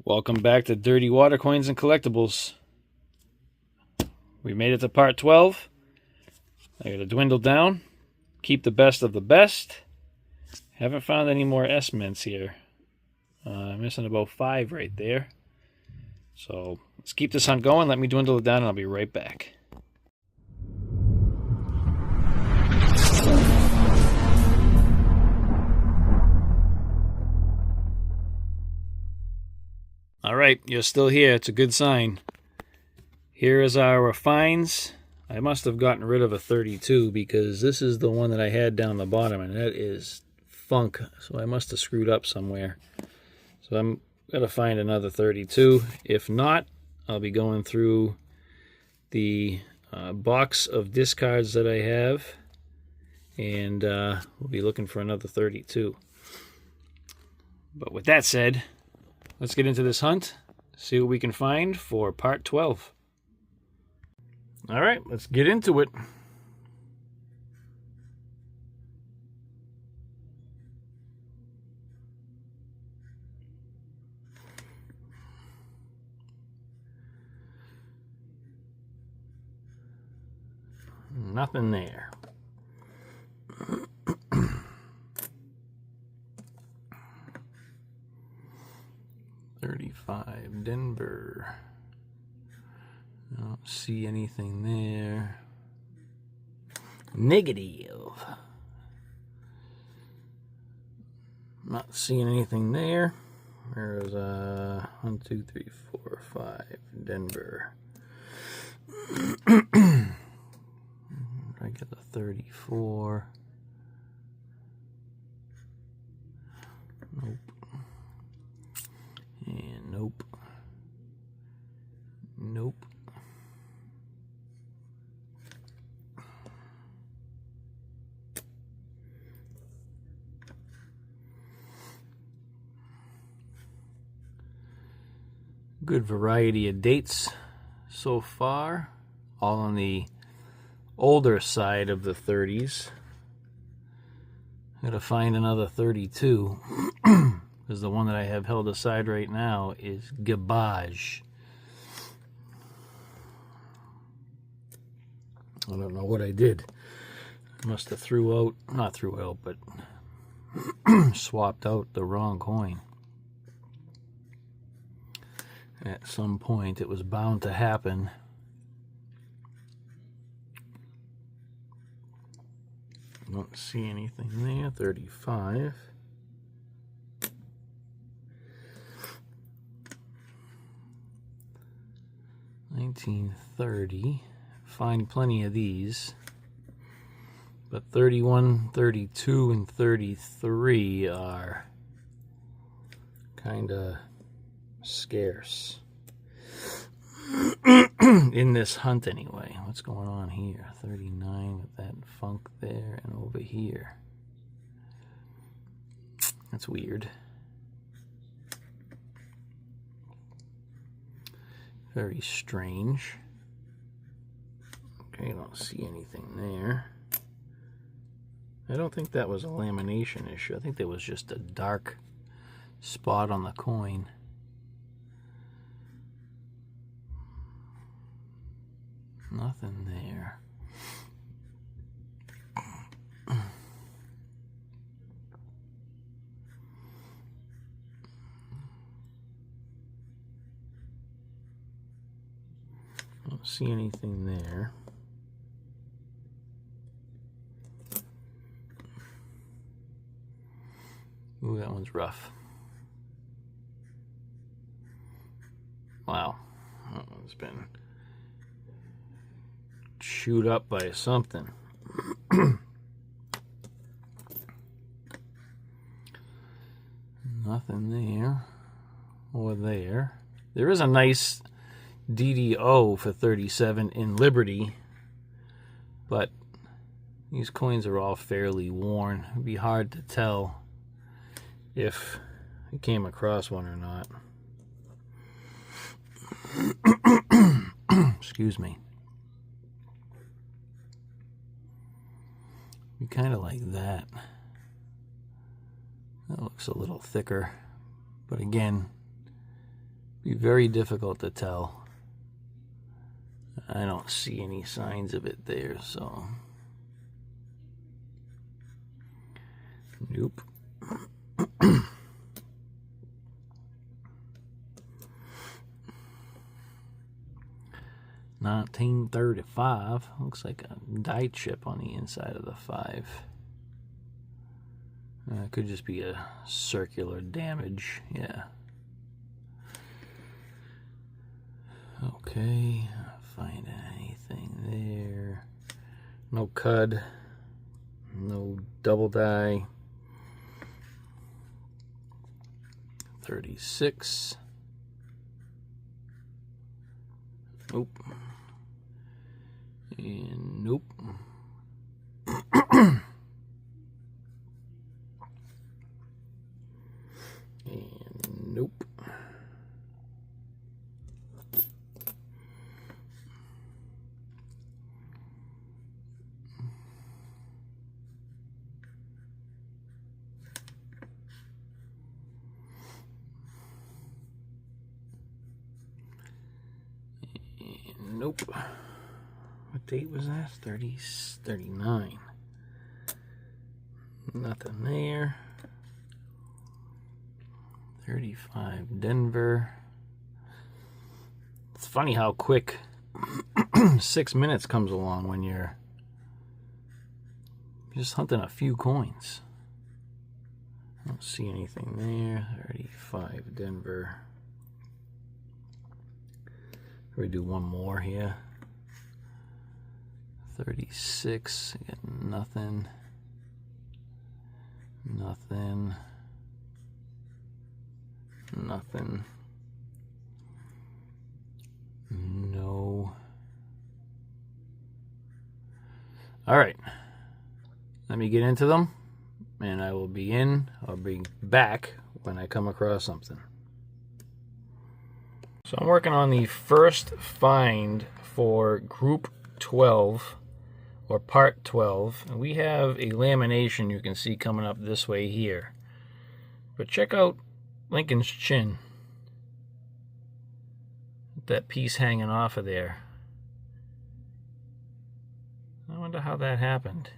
Welcome back to Dirty Water Coins and Collectibles. We made it to part 12. I gotta dwindle down. Keep the best of the best. Haven't found any more S-mints here. I'm missing about 5 right there. So let's keep this hunt going. Let me dwindle it down and I'll be right back. Alright, you're still here. It's a good sign. Here is our finds. I must have gotten rid of a 32 because this is the one that I had down the bottom, and that is funk. So I must have screwed up somewhere. So I'm going to find another 32. If not, I'll be going through the box of discards that I have, and we'll be looking for another 32. But with that said, let's get into this hunt, see what we can find for part 12. All right, let's get into it. Nothing there. $35 Denver. I don't see anything there. Negative. Not seeing anything there. There's 1, 2, 3, 4, 5 Denver. I get the 34. Nope. And nope. Nope. Good variety of dates so far, all on the older side of the 30s. Gotta find another 32 because the one that I have held aside right now is garbage. I don't know what I did. I must have not threw out, but swapped out the wrong coin. At some point, it was bound to happen. Don't see anything there. 35. $19.30. Find plenty of these. But 31, 32, and 33 are kind of scarce in this hunt anyway. What's going on here? 39 with that funk there, and over here. That's weird. Very strange. Okay, I don't see anything there. I don't think that was a lamination issue. I think that was just a dark spot on the coin. Nothing there. Don't see anything there. Ooh, that one's rough. Wow. That one's been chewed up by something. Nothing there or there. There is a nice DDO for 37 in Liberty, but these coins are all fairly worn. It'd be hard to tell if I came across one or not. Excuse me. We kind of like that. That looks a little thicker, but again, Be very difficult to tell. I don't see any signs of it there, so nope. 1935. Looks like a die chip on the inside of the 5. It could just be a circular damage. Yeah. Okay. Find anything there. No cud. No double die. 36. Nope. And nope. And nope. And nope. What date was that? 39. Nothing there. 35 Denver. It's funny how quick 6 minutes comes along when you're just hunting a few coins. I don't see anything there. 35 Denver. We do one more here. 36. Again, nothing. Nothing. Nothing. No. All right. Let me get into them, and I will be I'll be back when I come across something. So I'm working on the first find for Group 12, or Part 12. And we have a lamination you can see coming up this way here. But check out Lincoln's chin. That piece hanging off of there. I wonder how that happened.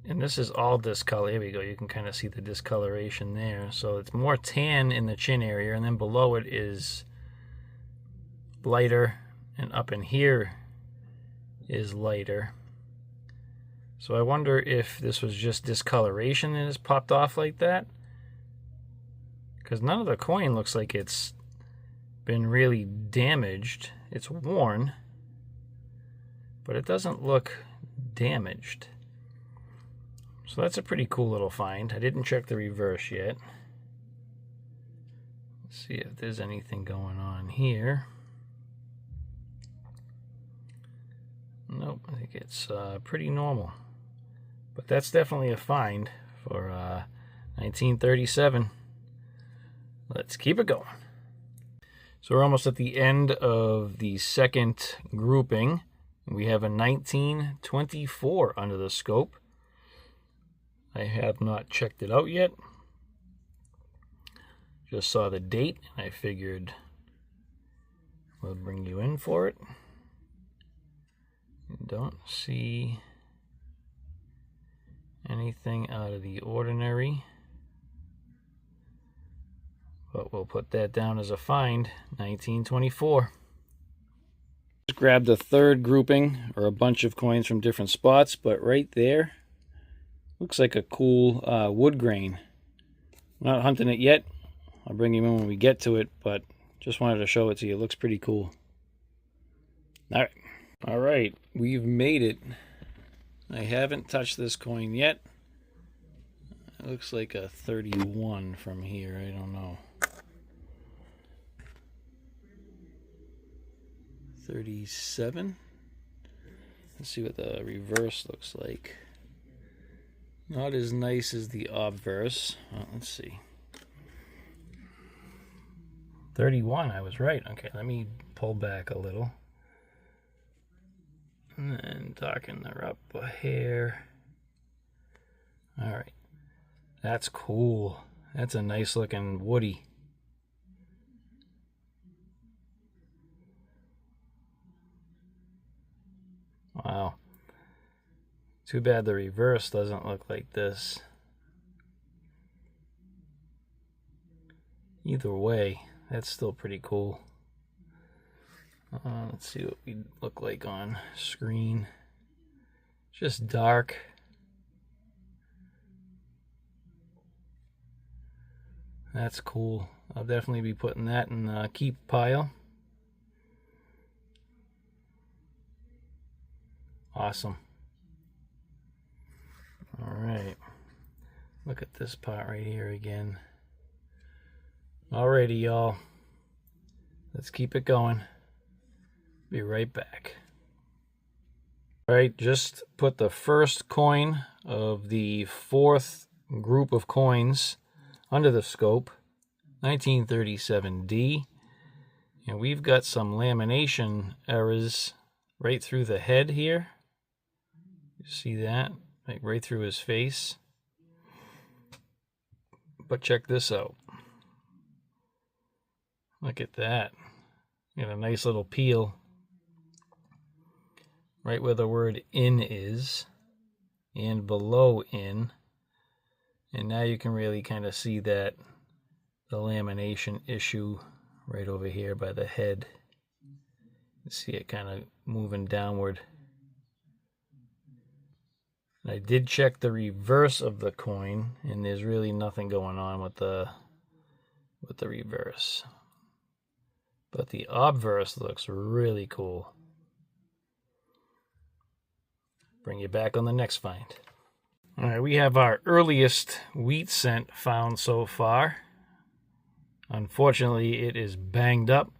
And this is all discolor. Here we go. You can kind of see the discoloration there. So it's more tan in the chin area, and then below it is lighter, and up in here is lighter. So I wonder if this was just discoloration and it's popped off like that. Because none of the coin looks like it's been really damaged. It's worn, but it doesn't look damaged. So that's a pretty cool little find. I didn't check the reverse yet. Let's see if there's anything going on here. Nope, I think it's pretty normal. But that's definitely a find for 1937. Let's keep it going. So we're almost at the end of the second grouping. We have a 1924 under the scope. I have not checked it out yet. Just saw the date, and I figured we'll bring you in for it. Don't see anything out of the ordinary, but we'll put that down as a find. 1924. Just grabbed a third grouping, or a bunch of coins from different spots, but right there looks like a cool wood grain. I'm not hunting it yet. I'll bring you in when we get to it, but just wanted to show it to you. It looks pretty cool. All right, we've made it. I haven't touched this coin yet. It looks like a 31 from here. I don't know. 37. Let's see what the reverse looks like. Not as nice as the obverse. Well, let's see. 31, I was right. Okay, let me pull back a little. And then darken her up a hair. Alright. That's cool. That's a nice looking Woody. Wow. Too bad the reverse doesn't look like this. Either way, that's still pretty cool. Let's see what we look like on screen. Just dark. That's cool. I'll definitely be putting that in the keep pile. Awesome. All right. Look at this part right here again. Alrighty, y'all. Let's keep it going. Be right back. All right, just put the first coin of the fourth group of coins under the scope, 1937D. And we've got some lamination errors right through the head here. You see that? Like right through his face. But check this out. Look at that. Got a nice little peel right where the word in is and below in. And now you can really kind of see that the lamination issue right over here by the head. You see it kind of moving downward. I did check the reverse of the coin, and there's really nothing going on with the reverse. But the obverse looks really cool. Bring you back on the next find. All right, we have our earliest wheat cent found so far. Unfortunately, it is banged up,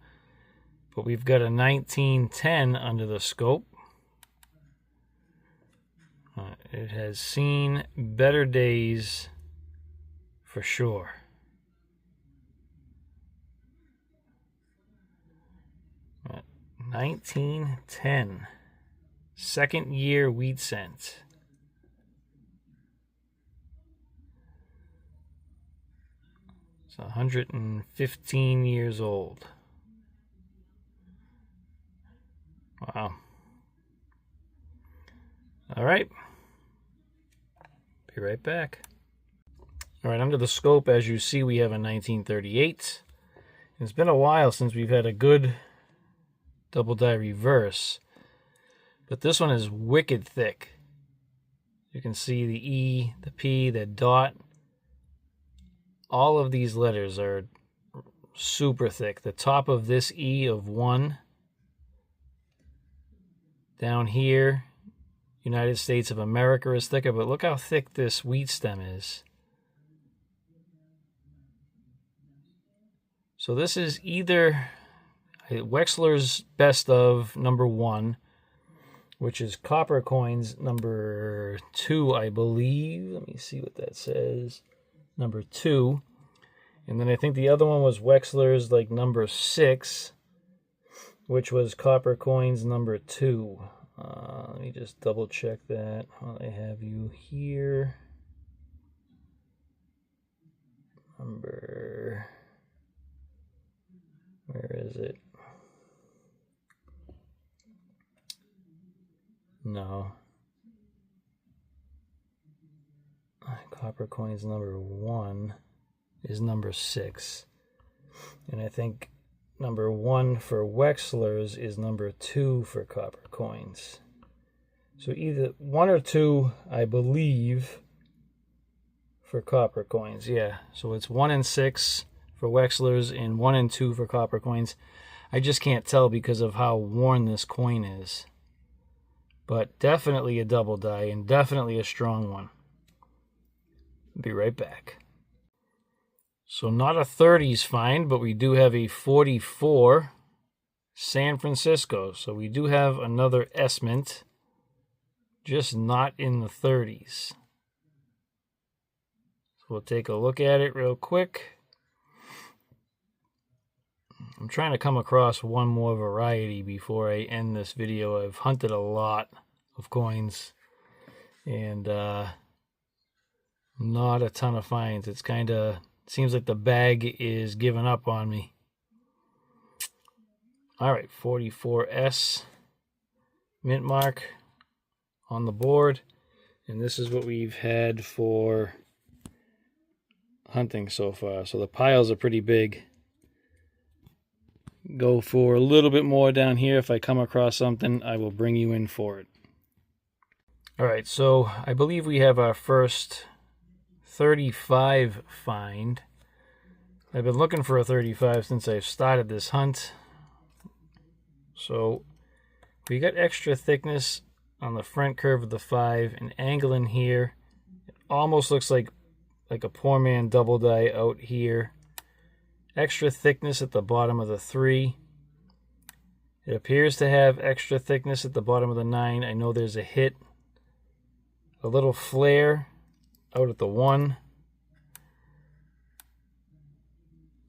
but we've got a 1910 under the scope. It has seen better days for sure. But 1910, second year wheat cent. It's 115 years old. Wow. All right. Be right back. All right, under the scope, as you see, we have a 1938. It's been a while since we've had a good double die reverse, but this one is wicked thick. You can see the E, the P, the dot. All of these letters are super thick. The top of this E of 1 down here, United States of America, is thicker, but look how thick this wheat stem is. So this is either Wexler's Best of number 1, which is copper coins number 2, I believe. Let me see what that says. Number 2. And then I think the other one was Wexler's like number 6, which was copper coins number 2. Let me just double check that while I have you here. Number, where is it? No. Copper coins number 1 is number 6. And I think number 1 for Wexler's is number 2 for copper coins. So either 1 or 2, I believe, for copper coins. Yeah, so it's 1 and 6 for Wexler's and 1 and 2 for copper coins. I just can't tell because of how worn this coin is. But definitely a double die and definitely a strong one. Be right back. So not a 30s find, but we do have a 44 San Francisco. So we do have another S-mint, just not in the 30s. So we'll take a look at it real quick. I'm trying to come across one more variety before I end this video. I've hunted a lot of coins and not a ton of finds. It's kind of seems like the bag is giving up on me. All right, 44S mint mark on the board. And this is what we've had for hunting so far. So the piles are pretty big. Go for a little bit more down here. If I come across something, I will bring you in for it. All right, so I believe we have our first 35 find. I've been looking for a 35 since I've started this hunt. So we got extra thickness on the front curve of the 5, an angle in here. It almost looks like a poor man double die out here. Extra thickness at the bottom of the 3. It appears to have extra thickness at the bottom of the 9. I know there's a hit. A little flare out at the 1.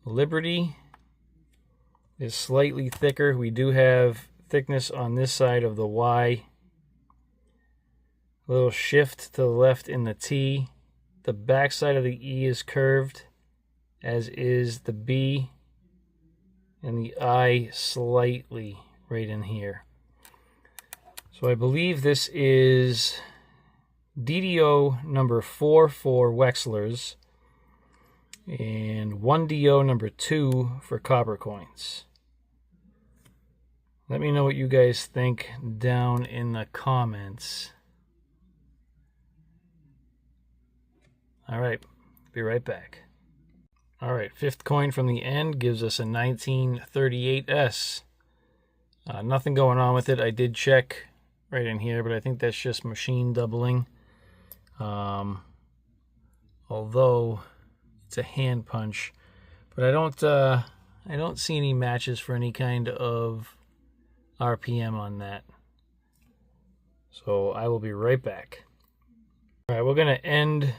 Liberty is slightly thicker. We do have thickness on this side of the Y. A little shift to the left in the T. The back side of the E is curved, as is the B, and the I slightly right in here. So I believe this is DDO number 4 for Wexlers and 1DO number 2 for copper coins. Let me know what you guys think down in the comments. All right, be right back. All right, 5th coin from the end gives us a 1938S. Nothing going on with it. I did check right in here, but I think that's just machine doubling. Although it's a hand punch, but I don't see any matches for any kind of RPM on that. So I will be right back. All right, we're gonna end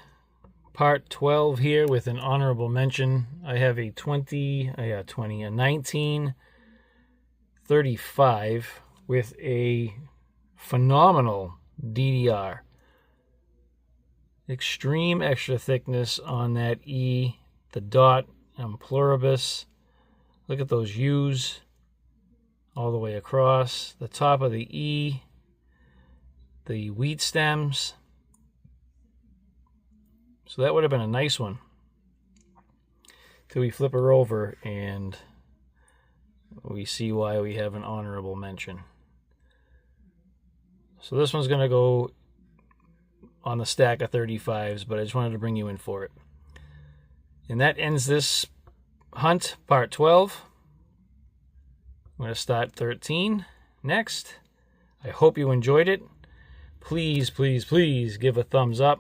part 12 here with an honorable mention. I have a 1935 with a phenomenal DDR. Extreme extra thickness on that E, the dot and pluribus. Look at those U's all the way across. The top of the E, the wheat stems. So that would have been a nice one. Till we flip her over and we see why we have an honorable mention. So this one's going to go on the stack of 35s, but I just wanted to bring you in for it. And that ends this hunt, part 12. I'm going to start 13 next. I hope you enjoyed it. Please, please, please give a thumbs up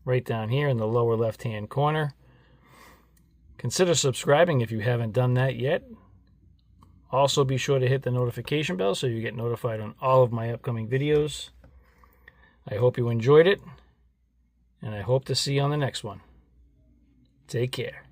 right down here in the lower left-hand corner. Consider subscribing if you haven't done that yet. Also, be sure to hit the notification bell so you get notified on all of my upcoming videos. I hope you enjoyed it, and I hope to see you on the next one. Take care.